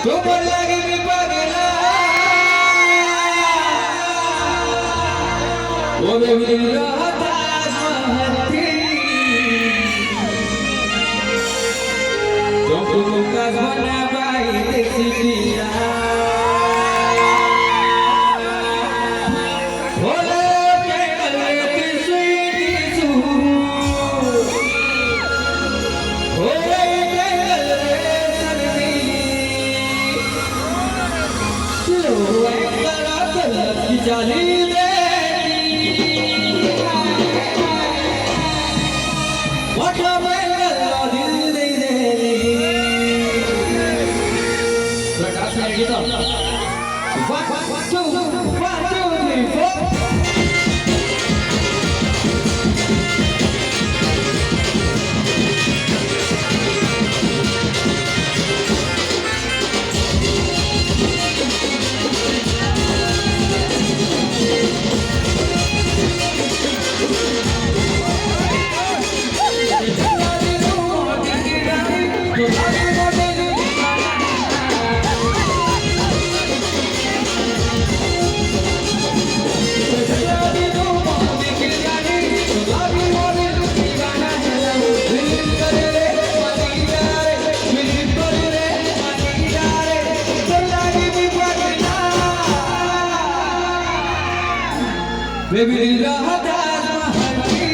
তোমার লাগে আমি পাগলা ও বেবি রহতাজ মহতি तुमको कसमना बाई देसी पिया बोले केले की स्वीटी सू बोले केले सरदी लो एकला तलब की जाली दे वाटा में गल्ला दिल दे दे One, two, 3, 4. Baby, rahataaz mahalki,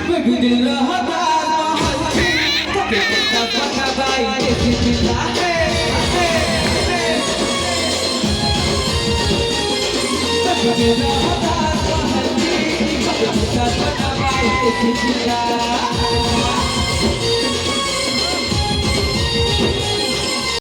baby, rahataaz mahalki, baby, kasmana bai desi pila hai, baby, rahataaz mahalki, baby, kasmana bai desi pila.